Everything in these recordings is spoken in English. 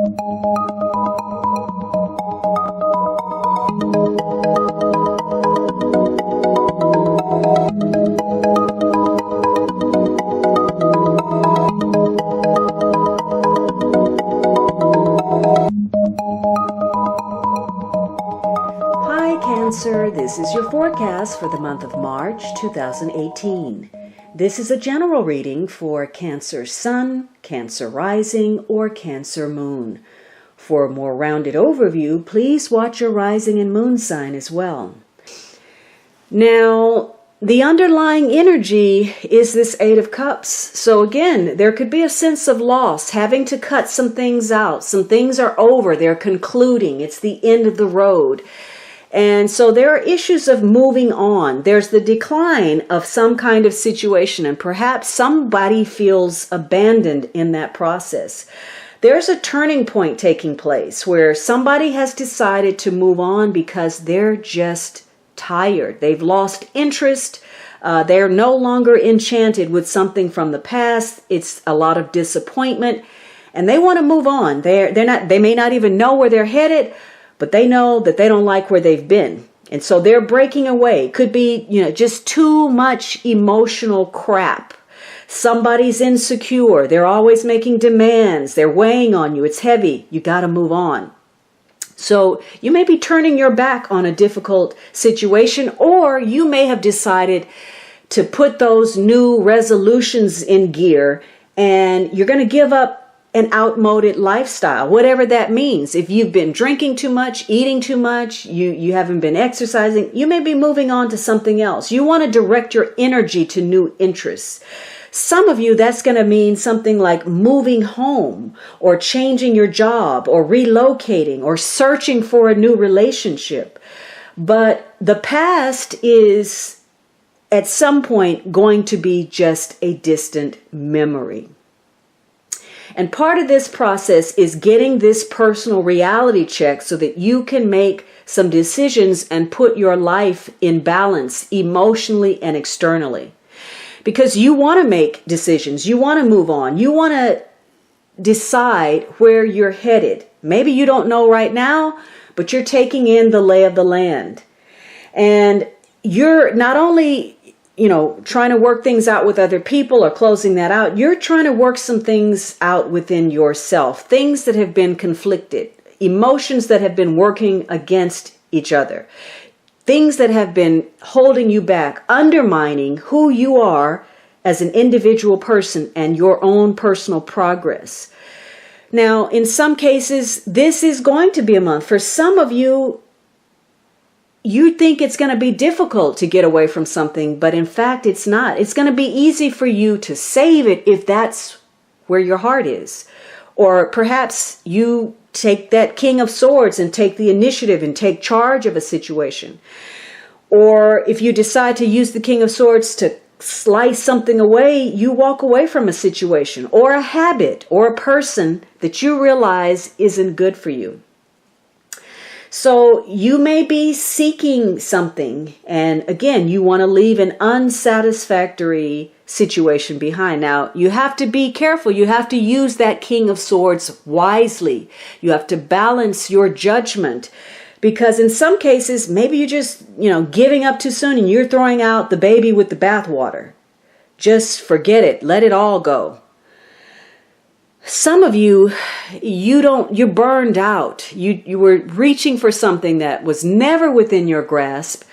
Cancer, this is your forecast for the month of March 2018. This is a general reading for Cancer Sun, Cancer Rising, or Cancer Moon. For a more rounded overview, please watch your rising and moon sign as well. Now, the underlying energy is this Eight of Cups. So again, there could be a sense of loss, having to cut some things out. Some things are over, they're concluding, it's the end of the road. And so there are issues of moving on. There's the decline of some kind of situation, and perhaps somebody feels abandoned in that process. There's a turning point taking place where somebody has decided to move on because they're just tired. They've lost interest. They're no longer enchanted with something from the past. It's a lot of disappointment, and they want to move on. They may not even know where they're headed, but they know that they don't like where they've been. And so they're breaking away. Could be, just too much emotional crap. Somebody's insecure. They're always making demands. They're weighing on you. It's heavy. You got to move on. So you may be turning your back on a difficult situation, or you may have decided to put those new resolutions in gear, and you're going to give up an outmoded lifestyle, whatever that means. If you've been drinking too much, eating too much, you haven't been exercising, you may be moving on to something else. You want to direct your energy to new interests. Some of you, that's going to mean something like moving home, or changing your job, or relocating, or searching for a new relationship. But the past is at some point going to be just a distant memory. And part of this process is getting this personal reality check so that you can make some decisions and put your life in balance emotionally and externally. Because you want to make decisions, you want to move on, you want to decide where you're headed. Maybe you don't know right now, but you're taking in the lay of the land. And you're not only trying to work things out with other people or closing that out, you're trying to work some things out within yourself, things that have been conflicted, emotions that have been working against each other, things that have been holding you back, undermining who you are as an individual person and your own personal progress. Now, in some cases, this is going to be a month. For some of you, you think it's going to be difficult to get away from something, but in fact, it's not. It's going to be easy for you to save it if that's where your heart is. Or perhaps you take that King of Swords and take the initiative and take charge of a situation. Or if you decide to use the King of Swords to slice something away, you walk away from a situation or a habit or a person that you realize isn't good for you. So you may be seeking something, and again, you want to leave an unsatisfactory situation behind. Now, you have to be careful. You have to use that King of Swords wisely. You have to balance your judgment, because in some cases, maybe you're just, giving up too soon and you're throwing out the baby with the bathwater. Just forget it. Let it all go. Some of you, you're burned out. You were reaching for something that was never within your grasp,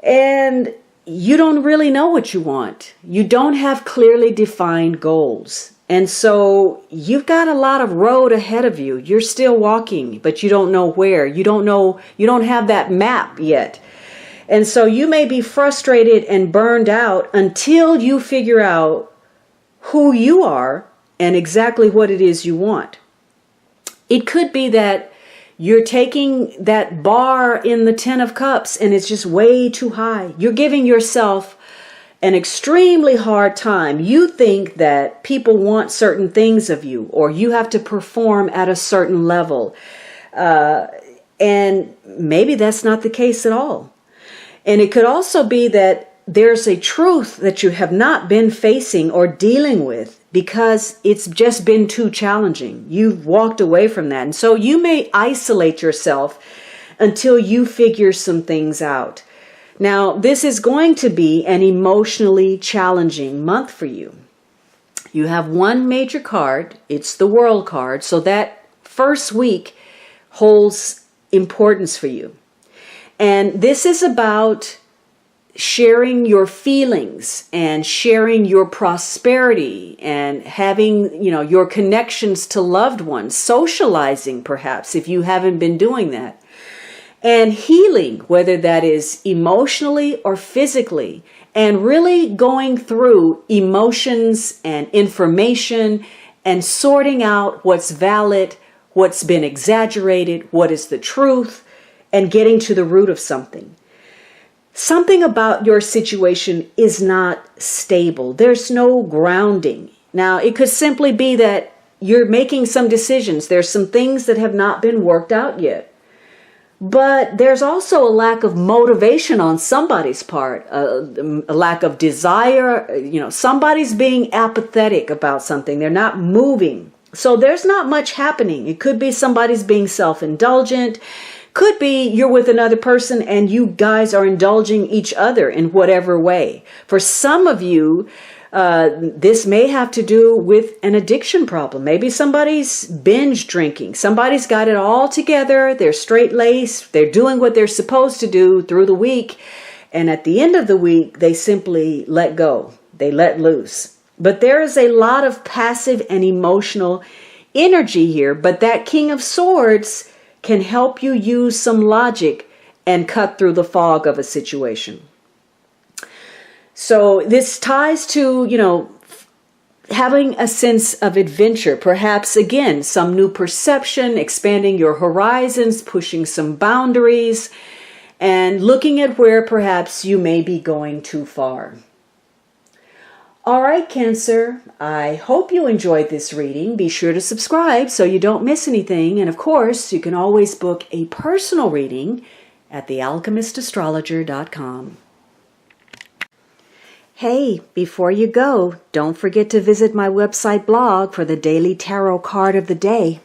and you don't really know what you want. You don't have clearly defined goals. And so you've got a lot of road ahead of you. You're still walking, but you don't know where. You don't have that map yet. And so you may be frustrated and burned out until you figure out who you are and exactly what it is you want. It could be that you're taking that bar in the Ten of Cups and it's just way too high. You're giving yourself an extremely hard time. You think that people want certain things of you, or you have to perform at a certain level. And maybe that's not the case at all. And it could also be that there's a truth that you have not been facing or dealing with. because it's just been too challenging. You've walked away from that. And so you may isolate yourself until you figure some things out. Now, this is going to be an emotionally challenging month for you. You have one major card. It's the World card. So that first week holds importance for you. And this is about sharing your feelings and sharing your prosperity and having, your connections to loved ones, socializing perhaps if you haven't been doing that, and healing, whether that is emotionally or physically, and really going through emotions and information and sorting out what's valid, what's been exaggerated, what is the truth, and getting to the root of something. Something about your situation is not stable. There's no grounding. Now, it could simply be that you're making some decisions. There's some things that have not been worked out yet. But there's also a lack of motivation on somebody's part, a lack of desire. Somebody's being apathetic about something. They're not moving. So there's not much happening. It could be somebody's being self-indulgent. Could be you're with another person and you guys are indulging each other in whatever way. For some of you, this may have to do with an addiction problem. Maybe somebody's binge drinking. Somebody's got it all together. They're straight-laced. They're doing what they're supposed to do through the week. And at the end of the week, they simply let go. They let loose. But there is a lot of passive and emotional energy here. But that King of Swords can help you use some logic and cut through the fog of a situation. So this ties to, having a sense of adventure, perhaps again, some new perception, expanding your horizons, pushing some boundaries, and looking at where perhaps you may be going too far. All right, Cancer, I hope you enjoyed this reading. Be sure to subscribe so you don't miss anything. And of course, you can always book a personal reading at thealchemistastrologer.com. Hey, before you go, don't forget to visit my website blog for the daily tarot card of the day.